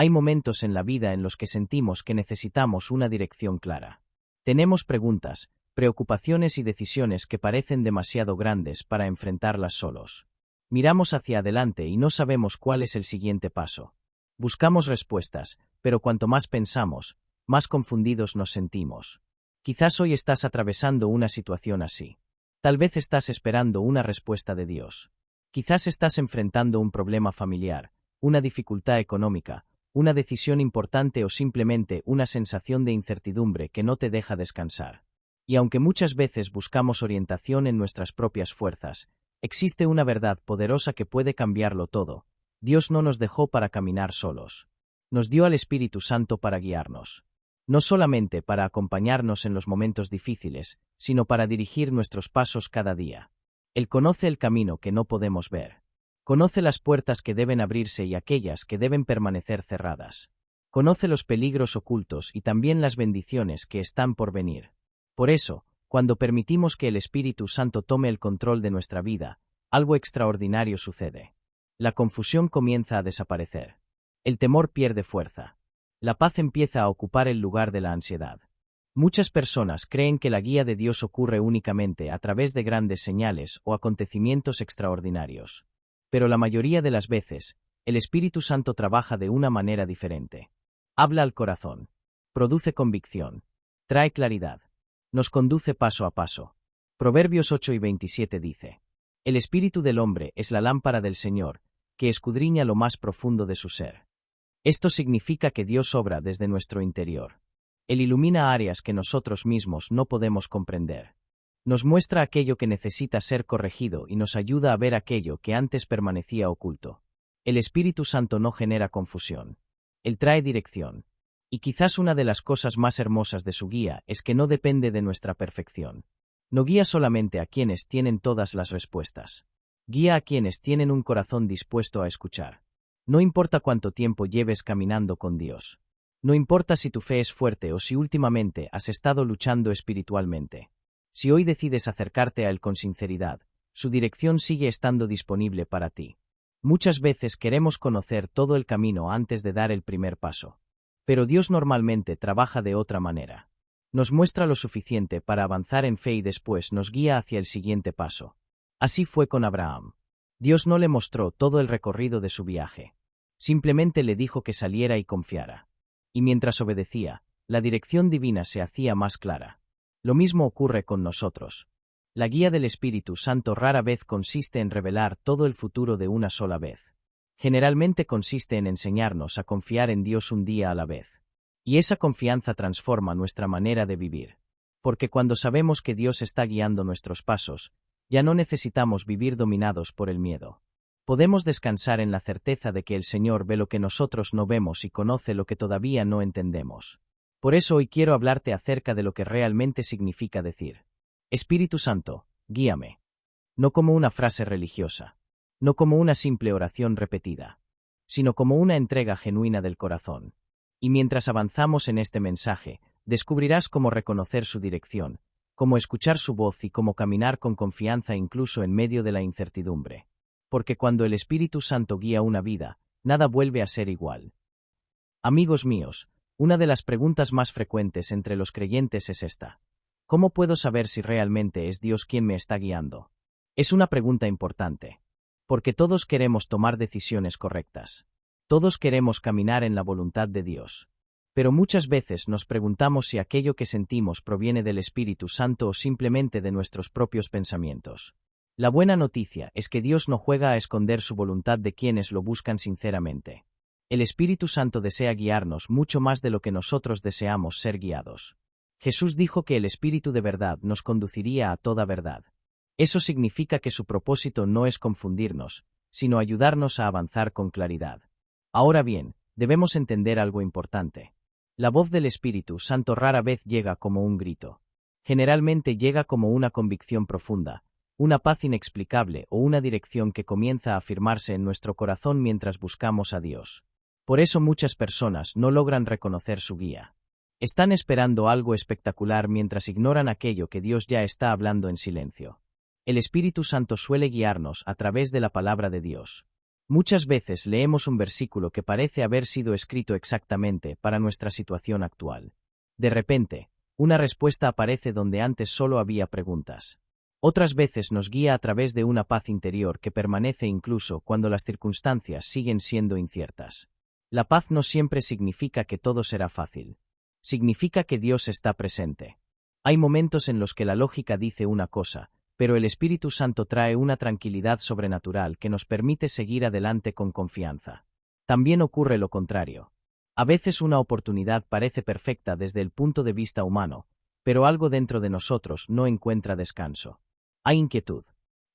Hay momentos en la vida en los que sentimos que necesitamos una dirección clara. Tenemos preguntas, preocupaciones y decisiones que parecen demasiado grandes para enfrentarlas solos. Miramos hacia adelante y no sabemos cuál es el siguiente paso. Buscamos respuestas, pero cuanto más pensamos, más confundidos nos sentimos. Quizás hoy estás atravesando una situación así. Tal vez estás esperando una respuesta de Dios. Quizás estás enfrentando un problema familiar, una dificultad económica, una decisión importante o simplemente una sensación de incertidumbre que no te deja descansar. Y aunque muchas veces buscamos orientación en nuestras propias fuerzas, existe una verdad poderosa que puede cambiarlo todo. Dios no nos dejó para caminar solos. Nos dio al Espíritu Santo para guiarnos. No solamente para acompañarnos en los momentos difíciles, sino para dirigir nuestros pasos cada día. Él conoce el camino que no podemos ver. Conoce las puertas que deben abrirse y aquellas que deben permanecer cerradas. Conoce los peligros ocultos y también las bendiciones que están por venir. Por eso, cuando permitimos que el Espíritu Santo tome el control de nuestra vida, algo extraordinario sucede. La confusión comienza a desaparecer. El temor pierde fuerza. La paz empieza a ocupar el lugar de la ansiedad. Muchas personas creen que la guía de Dios ocurre únicamente a través de grandes señales o acontecimientos extraordinarios. Pero la mayoría de las veces, el Espíritu Santo trabaja de una manera diferente. Habla al corazón. Produce convicción. Trae claridad. Nos conduce paso a paso. Proverbios 8:27 dice: El espíritu del hombre es la lámpara del Señor, que escudriña lo más profundo de su ser. Esto significa que Dios obra desde nuestro interior. Él ilumina áreas que nosotros mismos no podemos comprender. Nos muestra aquello que necesita ser corregido y nos ayuda a ver aquello que antes permanecía oculto. El Espíritu Santo no genera confusión. Él trae dirección. Y quizás una de las cosas más hermosas de su guía es que no depende de nuestra perfección. No guía solamente a quienes tienen todas las respuestas. Guía a quienes tienen un corazón dispuesto a escuchar. No importa cuánto tiempo lleves caminando con Dios. No importa si tu fe es fuerte o si últimamente has estado luchando espiritualmente. Si hoy decides acercarte a Él con sinceridad, su dirección sigue estando disponible para ti. Muchas veces queremos conocer todo el camino antes de dar el primer paso. Pero Dios normalmente trabaja de otra manera. Nos muestra lo suficiente para avanzar en fe y después nos guía hacia el siguiente paso. Así fue con Abraham. Dios no le mostró todo el recorrido de su viaje. Simplemente le dijo que saliera y confiara. Y mientras obedecía, la dirección divina se hacía más clara. Lo mismo ocurre con nosotros. La guía del Espíritu Santo rara vez consiste en revelar todo el futuro de una sola vez. Generalmente consiste en enseñarnos a confiar en Dios un día a la vez. Y esa confianza transforma nuestra manera de vivir. Porque cuando sabemos que Dios está guiando nuestros pasos, ya no necesitamos vivir dominados por el miedo. Podemos descansar en la certeza de que el Señor ve lo que nosotros no vemos y conoce lo que todavía no entendemos. Por eso hoy quiero hablarte acerca de lo que realmente significa decir: Espíritu Santo, guíame. No como una frase religiosa. No como una simple oración repetida, sino como una entrega genuina del corazón. Y mientras avanzamos en este mensaje, descubrirás cómo reconocer su dirección, cómo escuchar su voz y cómo caminar con confianza incluso en medio de la incertidumbre. Porque cuando el Espíritu Santo guía una vida, nada vuelve a ser igual. Amigos míos, una de las preguntas más frecuentes entre los creyentes es esta: ¿cómo puedo saber si realmente es Dios quien me está guiando? Es una pregunta importante. Porque todos queremos tomar decisiones correctas. Todos queremos caminar en la voluntad de Dios. Pero muchas veces nos preguntamos si aquello que sentimos proviene del Espíritu Santo o simplemente de nuestros propios pensamientos. La buena noticia es que Dios no juega a esconder su voluntad de quienes lo buscan sinceramente. El Espíritu Santo desea guiarnos mucho más de lo que nosotros deseamos ser guiados. Jesús dijo que el Espíritu de verdad nos conduciría a toda verdad. Eso significa que su propósito no es confundirnos, sino ayudarnos a avanzar con claridad. Ahora bien, debemos entender algo importante. La voz del Espíritu Santo rara vez llega como un grito. Generalmente llega como una convicción profunda, una paz inexplicable o una dirección que comienza a afirmarse en nuestro corazón mientras buscamos a Dios. Por eso muchas personas no logran reconocer su guía. Están esperando algo espectacular mientras ignoran aquello que Dios ya está hablando en silencio. El Espíritu Santo suele guiarnos a través de la palabra de Dios. Muchas veces leemos un versículo que parece haber sido escrito exactamente para nuestra situación actual. De repente, una respuesta aparece donde antes solo había preguntas. Otras veces nos guía a través de una paz interior que permanece incluso cuando las circunstancias siguen siendo inciertas. La paz no siempre significa que todo será fácil. Significa que Dios está presente. Hay momentos en los que la lógica dice una cosa, pero el Espíritu Santo trae una tranquilidad sobrenatural que nos permite seguir adelante con confianza. También ocurre lo contrario. A veces una oportunidad parece perfecta desde el punto de vista humano, pero algo dentro de nosotros no encuentra descanso. Hay inquietud.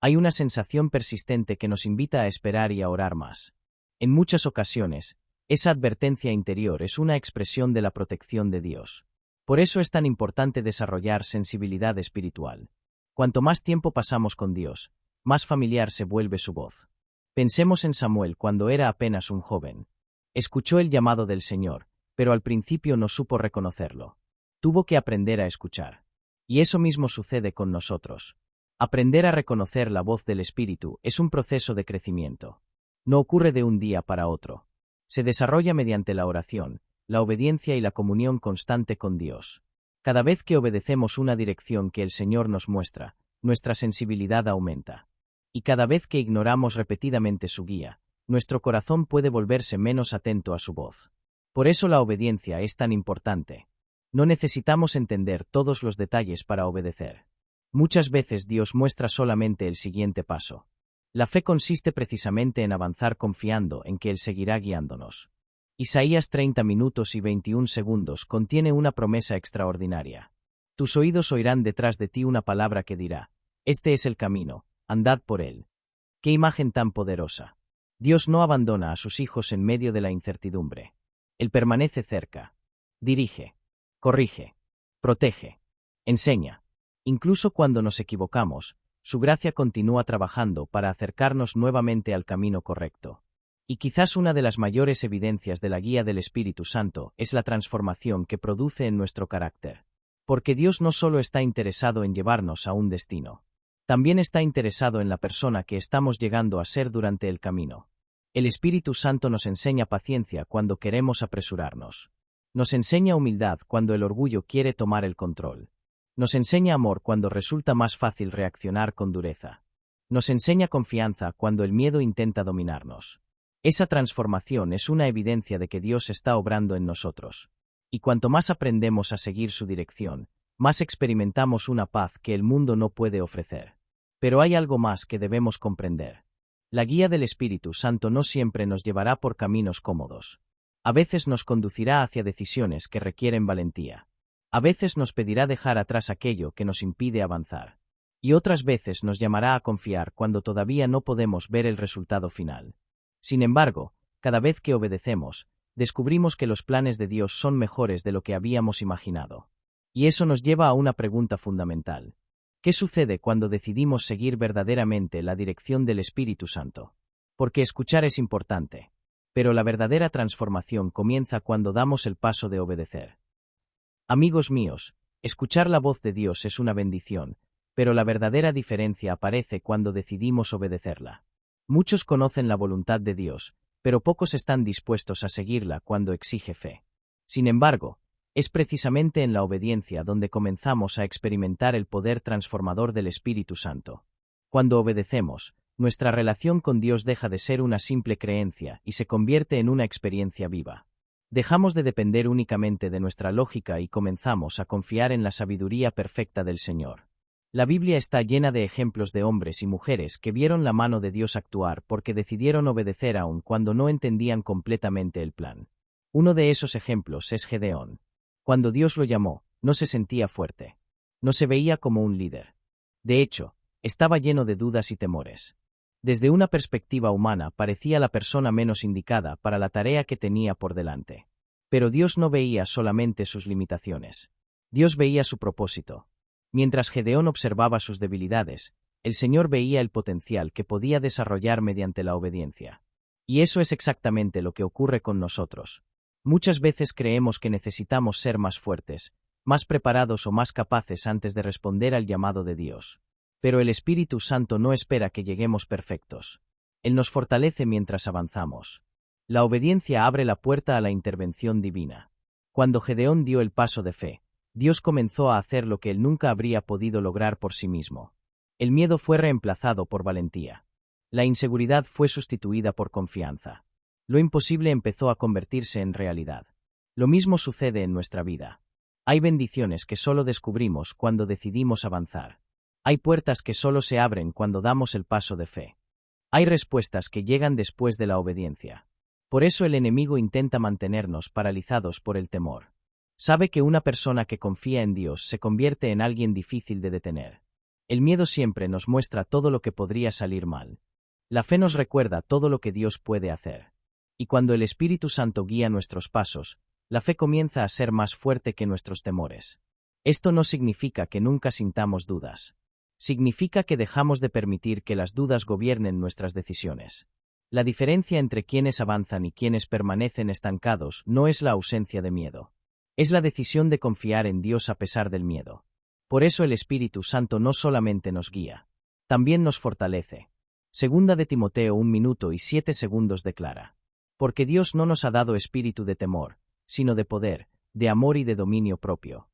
Hay una sensación persistente que nos invita a esperar y a orar más. En muchas ocasiones, esa advertencia interior es una expresión de la protección de Dios. Por eso es tan importante desarrollar sensibilidad espiritual. Cuanto más tiempo pasamos con Dios, más familiar se vuelve su voz. Pensemos en Samuel cuando era apenas un joven. Escuchó el llamado del Señor, pero al principio no supo reconocerlo. Tuvo que aprender a escuchar. Y eso mismo sucede con nosotros. Aprender a reconocer la voz del Espíritu es un proceso de crecimiento. No ocurre de un día para otro. Se desarrolla mediante la oración, la obediencia y la comunión constante con Dios. Cada vez que obedecemos una dirección que el Señor nos muestra, nuestra sensibilidad aumenta. Y cada vez que ignoramos repetidamente su guía, nuestro corazón puede volverse menos atento a su voz. Por eso la obediencia es tan importante. No necesitamos entender todos los detalles para obedecer. Muchas veces Dios muestra solamente el siguiente paso. La fe consiste precisamente en avanzar confiando en que Él seguirá guiándonos. Isaías 30 minutos y 21 segundos contiene una promesa extraordinaria. Tus oídos oirán detrás de ti una palabra que dirá: este es el camino, andad por él. ¡Qué imagen tan poderosa! Dios no abandona a sus hijos en medio de la incertidumbre. Él permanece cerca. Dirige, corrige, protege, enseña. Incluso cuando nos equivocamos, su gracia continúa trabajando para acercarnos nuevamente al camino correcto. Y quizás una de las mayores evidencias de la guía del Espíritu Santo es la transformación que produce en nuestro carácter. Porque Dios no solo está interesado en llevarnos a un destino. También está interesado en la persona que estamos llegando a ser durante el camino. El Espíritu Santo nos enseña paciencia cuando queremos apresurarnos. Nos enseña humildad cuando el orgullo quiere tomar el control. Nos enseña amor cuando resulta más fácil reaccionar con dureza. Nos enseña confianza cuando el miedo intenta dominarnos. Esa transformación es una evidencia de que Dios está obrando en nosotros. Y cuanto más aprendemos a seguir su dirección, más experimentamos una paz que el mundo no puede ofrecer. Pero hay algo más que debemos comprender. La guía del Espíritu Santo no siempre nos llevará por caminos cómodos. A veces nos conducirá hacia decisiones que requieren valentía. A veces nos pedirá dejar atrás aquello que nos impide avanzar. Y otras veces nos llamará a confiar cuando todavía no podemos ver el resultado final. Sin embargo, cada vez que obedecemos, descubrimos que los planes de Dios son mejores de lo que habíamos imaginado. Y eso nos lleva a una pregunta fundamental. ¿Qué sucede cuando decidimos seguir verdaderamente la dirección del Espíritu Santo? Porque escuchar es importante. Pero la verdadera transformación comienza cuando damos el paso de obedecer. Amigos míos, escuchar la voz de Dios es una bendición, pero la verdadera diferencia aparece cuando decidimos obedecerla. Muchos conocen la voluntad de Dios, pero pocos están dispuestos a seguirla cuando exige fe. Sin embargo, es precisamente en la obediencia donde comenzamos a experimentar el poder transformador del Espíritu Santo. Cuando obedecemos, nuestra relación con Dios deja de ser una simple creencia y se convierte en una experiencia viva. Dejamos de depender únicamente de nuestra lógica y comenzamos a confiar en la sabiduría perfecta del Señor. La Biblia está llena de ejemplos de hombres y mujeres que vieron la mano de Dios actuar porque decidieron obedecer aun cuando no entendían completamente el plan. Uno de esos ejemplos es Gedeón. Cuando Dios lo llamó, no se sentía fuerte. No se veía como un líder. De hecho, estaba lleno de dudas y temores. Desde una perspectiva humana parecía la persona menos indicada para la tarea que tenía por delante. Pero Dios no veía solamente sus limitaciones. Dios veía su propósito. Mientras Gedeón observaba sus debilidades, el Señor veía el potencial que podía desarrollar mediante la obediencia. Y eso es exactamente lo que ocurre con nosotros. Muchas veces creemos que necesitamos ser más fuertes, más preparados o más capaces antes de responder al llamado de Dios. Pero el Espíritu Santo no espera que lleguemos perfectos. Él nos fortalece mientras avanzamos. La obediencia abre la puerta a la intervención divina. Cuando Gedeón dio el paso de fe, Dios comenzó a hacer lo que él nunca habría podido lograr por sí mismo. El miedo fue reemplazado por valentía. La inseguridad fue sustituida por confianza. Lo imposible empezó a convertirse en realidad. Lo mismo sucede en nuestra vida. Hay bendiciones que solo descubrimos cuando decidimos avanzar. Hay puertas que solo se abren cuando damos el paso de fe. Hay respuestas que llegan después de la obediencia. Por eso el enemigo intenta mantenernos paralizados por el temor. Sabe que una persona que confía en Dios se convierte en alguien difícil de detener. El miedo siempre nos muestra todo lo que podría salir mal. La fe nos recuerda todo lo que Dios puede hacer. Y cuando el Espíritu Santo guía nuestros pasos, la fe comienza a ser más fuerte que nuestros temores. Esto no significa que nunca sintamos dudas. Significa que dejamos de permitir que las dudas gobiernen nuestras decisiones. La diferencia entre quienes avanzan y quienes permanecen estancados no es la ausencia de miedo. Es la decisión de confiar en Dios a pesar del miedo. Por eso el Espíritu Santo no solamente nos guía, también nos fortalece. Segunda de Timoteo 1:07 declara: porque Dios no nos ha dado espíritu de temor, sino de poder, de amor y de dominio propio.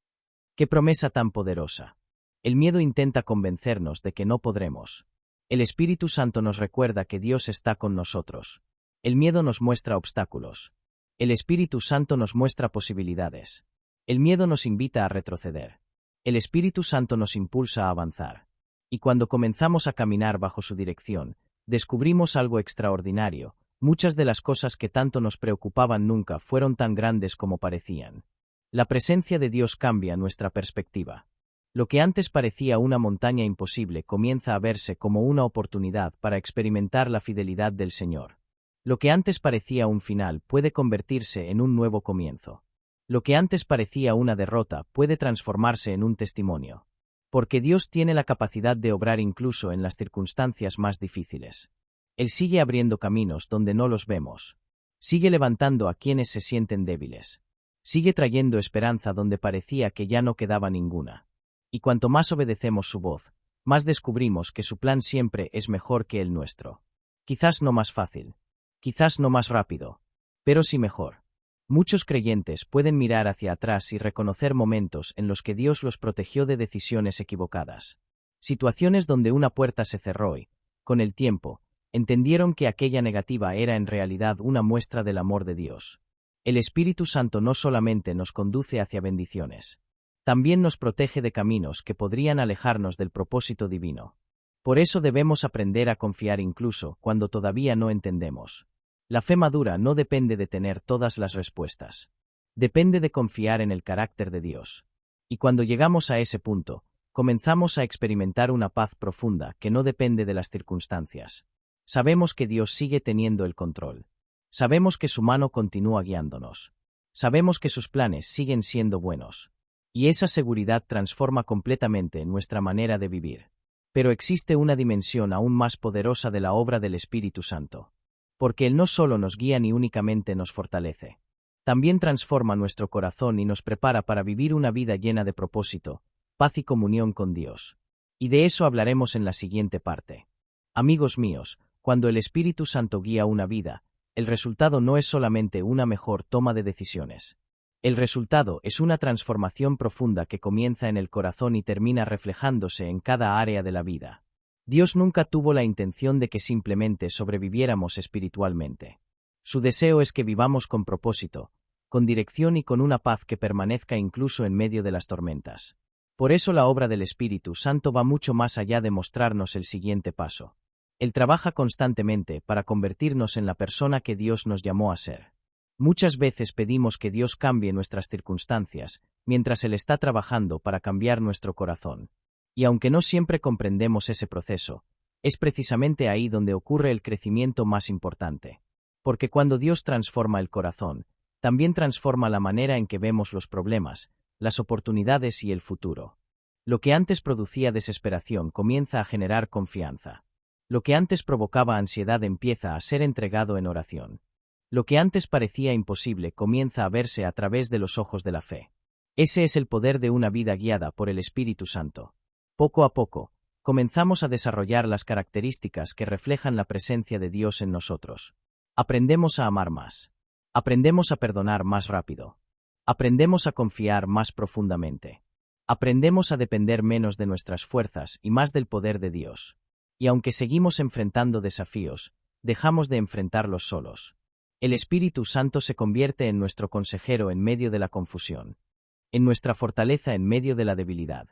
¡Qué promesa tan poderosa! El miedo intenta convencernos de que no podremos. El Espíritu Santo nos recuerda que Dios está con nosotros. El miedo nos muestra obstáculos. El Espíritu Santo nos muestra posibilidades. El miedo nos invita a retroceder. El Espíritu Santo nos impulsa a avanzar. Y cuando comenzamos a caminar bajo su dirección, descubrimos algo extraordinario. Muchas de las cosas que tanto nos preocupaban nunca fueron tan grandes como parecían. La presencia de Dios cambia nuestra perspectiva. Lo que antes parecía una montaña imposible comienza a verse como una oportunidad para experimentar la fidelidad del Señor. Lo que antes parecía un final puede convertirse en un nuevo comienzo. Lo que antes parecía una derrota puede transformarse en un testimonio. Porque Dios tiene la capacidad de obrar incluso en las circunstancias más difíciles. Él sigue abriendo caminos donde no los vemos. Sigue levantando a quienes se sienten débiles. Sigue trayendo esperanza donde parecía que ya no quedaba ninguna. Y cuanto más obedecemos su voz, más descubrimos que su plan siempre es mejor que el nuestro. Quizás no más fácil. Quizás no más rápido. Pero sí mejor. Muchos creyentes pueden mirar hacia atrás y reconocer momentos en los que Dios los protegió de decisiones equivocadas. Situaciones donde una puerta se cerró y, con el tiempo, entendieron que aquella negativa era en realidad una muestra del amor de Dios. El Espíritu Santo no solamente nos conduce hacia bendiciones, también nos protege de caminos que podrían alejarnos del propósito divino. Por eso debemos aprender a confiar incluso cuando todavía no entendemos. La fe madura no depende de tener todas las respuestas. Depende de confiar en el carácter de Dios. Y cuando llegamos a ese punto, comenzamos a experimentar una paz profunda que no depende de las circunstancias. Sabemos que Dios sigue teniendo el control. Sabemos que su mano continúa guiándonos. Sabemos que sus planes siguen siendo buenos. Y esa seguridad transforma completamente nuestra manera de vivir. Pero existe una dimensión aún más poderosa de la obra del Espíritu Santo. Porque Él no solo nos guía ni únicamente nos fortalece. También transforma nuestro corazón y nos prepara para vivir una vida llena de propósito, paz y comunión con Dios. Y de eso hablaremos en la siguiente parte. Amigos míos, cuando el Espíritu Santo guía una vida, el resultado no es solamente una mejor toma de decisiones. El resultado es una transformación profunda que comienza en el corazón y termina reflejándose en cada área de la vida. Dios nunca tuvo la intención de que simplemente sobreviviéramos espiritualmente. Su deseo es que vivamos con propósito, con dirección y con una paz que permanezca incluso en medio de las tormentas. Por eso la obra del Espíritu Santo va mucho más allá de mostrarnos el siguiente paso. Él trabaja constantemente para convertirnos en la persona que Dios nos llamó a ser. Muchas veces pedimos que Dios cambie nuestras circunstancias, mientras Él está trabajando para cambiar nuestro corazón. Y aunque no siempre comprendemos ese proceso, es precisamente ahí donde ocurre el crecimiento más importante. Porque cuando Dios transforma el corazón, también transforma la manera en que vemos los problemas, las oportunidades y el futuro. Lo que antes producía desesperación comienza a generar confianza. Lo que antes provocaba ansiedad empieza a ser entregado en oración. Lo que antes parecía imposible comienza a verse a través de los ojos de la fe. Ese es el poder de una vida guiada por el Espíritu Santo. Poco a poco, Comenzamos a desarrollar las características que reflejan la presencia de Dios en nosotros. Aprendemos a amar más. Aprendemos a perdonar más rápido. Aprendemos a confiar más profundamente. Aprendemos a depender menos de nuestras fuerzas y más del poder de Dios. Y aunque seguimos enfrentando desafíos, dejamos de enfrentarlos solos. El Espíritu Santo se convierte en nuestro consejero en medio de la confusión, en nuestra fortaleza en medio de la debilidad,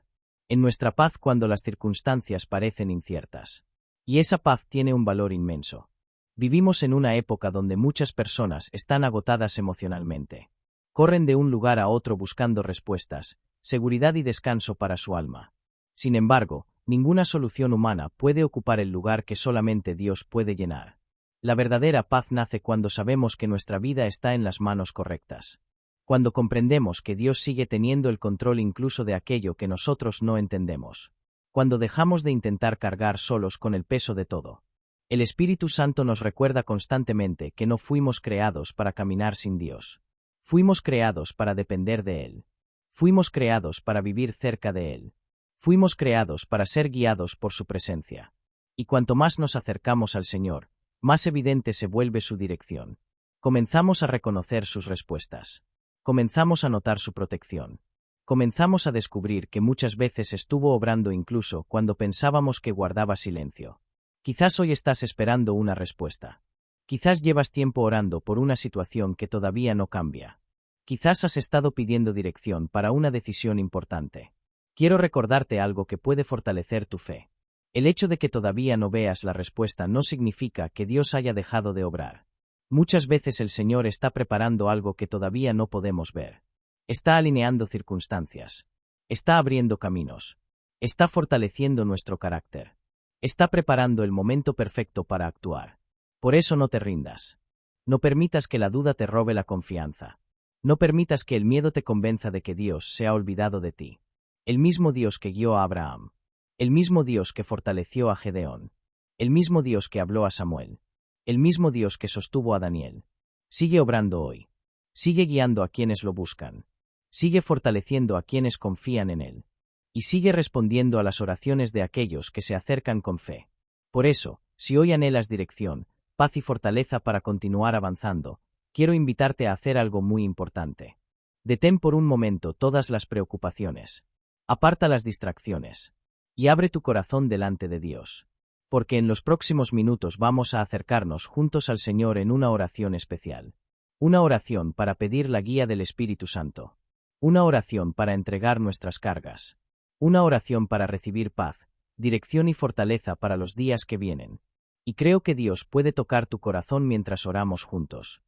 en nuestra paz cuando las circunstancias parecen inciertas. Y esa paz tiene un valor inmenso. Vivimos en una época donde muchas personas están agotadas emocionalmente. Corren de un lugar a otro buscando respuestas, seguridad y descanso para su alma. Sin embargo, ninguna solución humana puede ocupar el lugar que solamente Dios puede llenar. La verdadera paz nace cuando sabemos que nuestra vida está en las manos correctas. Cuando comprendemos que Dios sigue teniendo el control incluso de aquello que nosotros no entendemos. Cuando dejamos de intentar cargar solos con el peso de todo. El Espíritu Santo nos recuerda constantemente que no fuimos creados para caminar sin Dios. Fuimos creados para depender de Él. Fuimos creados para vivir cerca de Él. Fuimos creados para ser guiados por su presencia. Y cuanto más nos acercamos al Señor, más evidente se vuelve su dirección. Comenzamos a reconocer sus respuestas. Comenzamos a notar su protección. Comenzamos a descubrir que muchas veces estuvo obrando incluso cuando pensábamos que guardaba silencio. Quizás hoy estás esperando una respuesta. Quizás llevas tiempo orando por una situación que todavía no cambia. Quizás has estado pidiendo dirección para una decisión importante. Quiero recordarte algo que puede fortalecer tu fe. El hecho de que todavía no veas la respuesta no significa que Dios haya dejado de obrar. Muchas veces el Señor está preparando algo que todavía no podemos ver. Está alineando circunstancias. Está abriendo caminos. Está fortaleciendo nuestro carácter. Está preparando el momento perfecto para actuar. Por eso no te rindas. No permitas que la duda te robe la confianza. No permitas que el miedo te convenza de que Dios se ha olvidado de ti. El mismo Dios que guió a Abraham. El mismo Dios que fortaleció a Gedeón. El mismo Dios que habló a Samuel. El mismo Dios que sostuvo a Daniel. Sigue obrando hoy. Sigue guiando a quienes lo buscan. Sigue fortaleciendo a quienes confían en Él. Y sigue respondiendo a las oraciones de aquellos que se acercan con fe. Por eso, si hoy anhelas dirección, paz y fortaleza para continuar avanzando, quiero invitarte a hacer algo muy importante. Detén por un momento todas las preocupaciones. Aparta las distracciones. Y abre tu corazón delante de Dios. Porque en los próximos minutos vamos a acercarnos juntos al Señor en una oración especial. Una oración para pedir la guía del Espíritu Santo. Una oración para entregar nuestras cargas. Una oración para recibir paz, dirección y fortaleza para los días que vienen. Y creo que Dios puede tocar tu corazón mientras oramos juntos.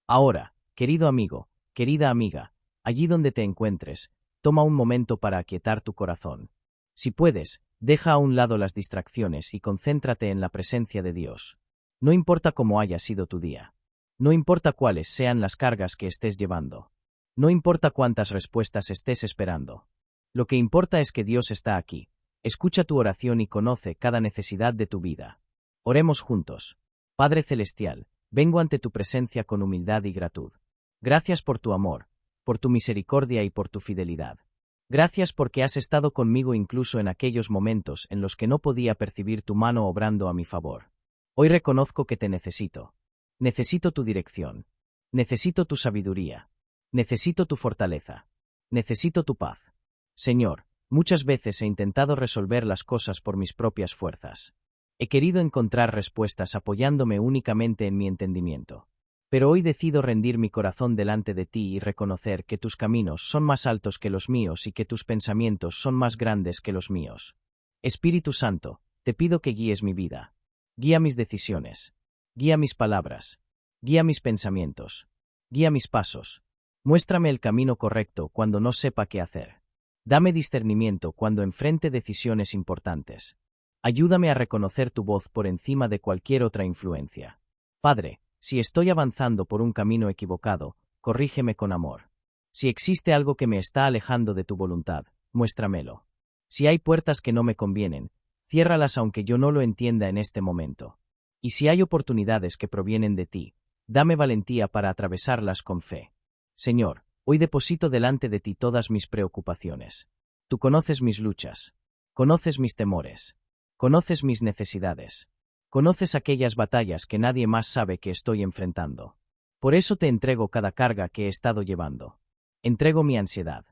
Ahora, querido amigo, querida amiga, allí donde te encuentres, toma un momento para aquietar tu corazón. Si puedes, deja a un lado las distracciones y concéntrate en la presencia de Dios. No importa cómo haya sido tu día. No importa cuáles sean las cargas que estés llevando. No importa cuántas respuestas estés esperando. Lo que importa es que Dios está aquí. Escucha tu oración y conoce cada necesidad de tu vida. Oremos juntos. Padre Celestial, vengo ante tu presencia con humildad y gratitud. Gracias por tu amor, por tu misericordia y por tu fidelidad. Gracias porque has estado conmigo incluso en aquellos momentos en los que no podía percibir tu mano obrando a mi favor. Hoy reconozco que te necesito. Necesito tu dirección. Necesito tu sabiduría. Necesito tu fortaleza. Necesito tu paz. Señor, muchas veces he intentado resolver las cosas por mis propias fuerzas. He querido encontrar respuestas apoyándome únicamente en mi entendimiento. Pero hoy decido rendir mi corazón delante de ti y reconocer que tus caminos son más altos que los míos y que tus pensamientos son más grandes que los míos. Espíritu Santo, te pido que guíes mi vida. Guía mis decisiones. Guía mis palabras. Guía mis pensamientos. Guía mis pasos. Muéstrame el camino correcto cuando no sepa qué hacer. Dame discernimiento cuando enfrente decisiones importantes. Ayúdame a reconocer tu voz por encima de cualquier otra influencia. Padre, si estoy avanzando por un camino equivocado, corrígeme con amor. Si existe algo que me está alejando de tu voluntad, muéstramelo. Si hay puertas que no me convienen, ciérralas aunque yo no lo entienda en este momento. Y si hay oportunidades que provienen de ti, dame valentía para atravesarlas con fe. Señor, hoy deposito delante de ti todas mis preocupaciones. Tú conoces mis luchas. Conoces mis temores. Conoces mis necesidades. Conoces aquellas batallas que nadie más sabe que estoy enfrentando. Por eso te entrego cada carga que he estado llevando. Entrego mi ansiedad.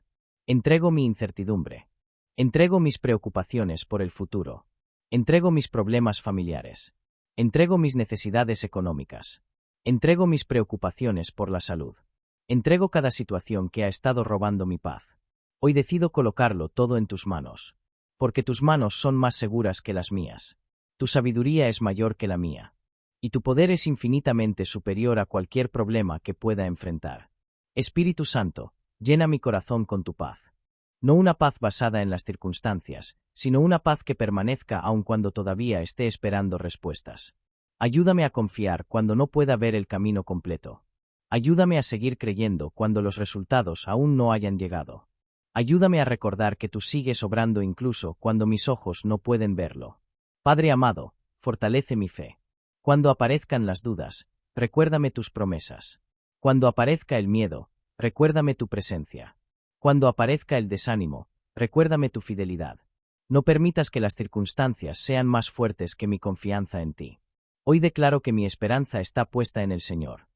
Entrego mi incertidumbre. Entrego mis preocupaciones por el futuro. Entrego mis problemas familiares. Entrego mis necesidades económicas. Entrego mis preocupaciones por la salud. Entrego cada situación que ha estado robando mi paz. Hoy decido colocarlo todo en tus manos. Porque tus manos son más seguras que las mías. Tu sabiduría es mayor que la mía. Y tu poder es infinitamente superior a cualquier problema que pueda enfrentar. Espíritu Santo, llena mi corazón con tu paz. No una paz basada en las circunstancias, sino una paz que permanezca aun cuando todavía esté esperando respuestas. Ayúdame a confiar cuando no pueda ver el camino completo. Ayúdame a seguir creyendo cuando los resultados aún no hayan llegado. Ayúdame a recordar que tú sigues obrando incluso cuando mis ojos no pueden verlo. Padre amado, fortalece mi fe. Cuando aparezcan las dudas, recuérdame tus promesas. Cuando aparezca el miedo, recuérdame tu presencia. Cuando aparezca el desánimo, recuérdame tu fidelidad. No permitas que las circunstancias sean más fuertes que mi confianza en ti. Hoy declaro que mi esperanza está puesta en el Señor.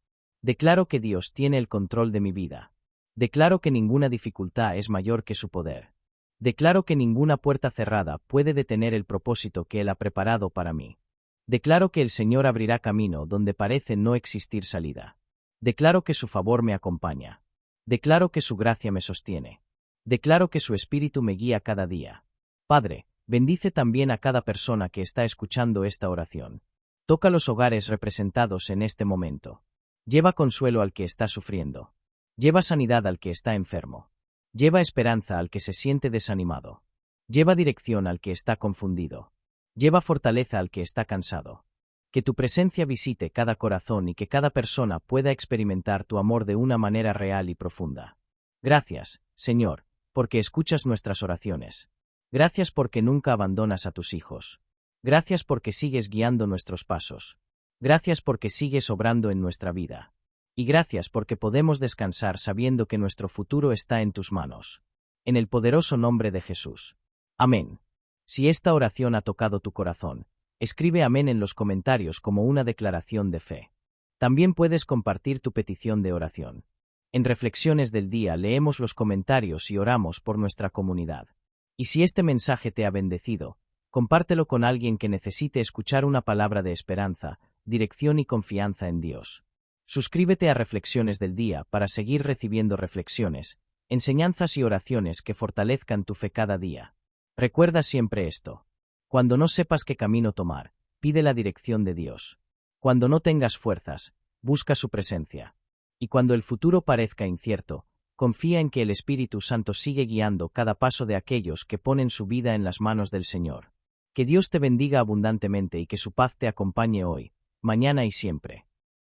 Declaro que Dios tiene el control de mi vida. Declaro que ninguna dificultad es mayor que su poder. Declaro que ninguna puerta cerrada puede detener el propósito que Él ha preparado para mí. Declaro que el Señor abrirá camino donde parece no existir salida. Declaro que su favor me acompaña. Declaro que su gracia me sostiene. Declaro que su Espíritu me guía cada día. Padre, bendice también a cada persona que está escuchando esta oración. Toca los hogares representados en este momento. Lleva consuelo al que está sufriendo. Lleva sanidad al que está enfermo. Lleva esperanza al que se siente desanimado. Lleva dirección al que está confundido. Lleva fortaleza al que está cansado. Que tu presencia visite cada corazón y que cada persona pueda experimentar tu amor de una manera real y profunda. Gracias, Señor, porque escuchas nuestras oraciones. Gracias porque nunca abandonas a tus hijos. Gracias porque sigues guiando nuestros pasos. Gracias porque sigues obrando en nuestra vida. Y gracias porque podemos descansar sabiendo que nuestro futuro está en tus manos. En el poderoso nombre de Jesús. Amén. Si esta oración ha tocado tu corazón, escribe amén en los comentarios como una declaración de fe. También puedes compartir tu petición de oración. En Reflexiones del Día leemos los comentarios y oramos por nuestra comunidad. Y si este mensaje te ha bendecido, compártelo con alguien que necesite escuchar una palabra de esperanza, dirección y confianza en Dios. Suscríbete a Reflexiones del Día para seguir recibiendo reflexiones, enseñanzas y oraciones que fortalezcan tu fe cada día. Recuerda siempre esto. Cuando no sepas qué camino tomar, pide la dirección de Dios. Cuando no tengas fuerzas, busca su presencia. Y cuando el futuro parezca incierto, confía en que el Espíritu Santo sigue guiando cada paso de aquellos que ponen su vida en las manos del Señor. Que Dios te bendiga abundantemente y que su paz te acompañe hoy, mañana y siempre.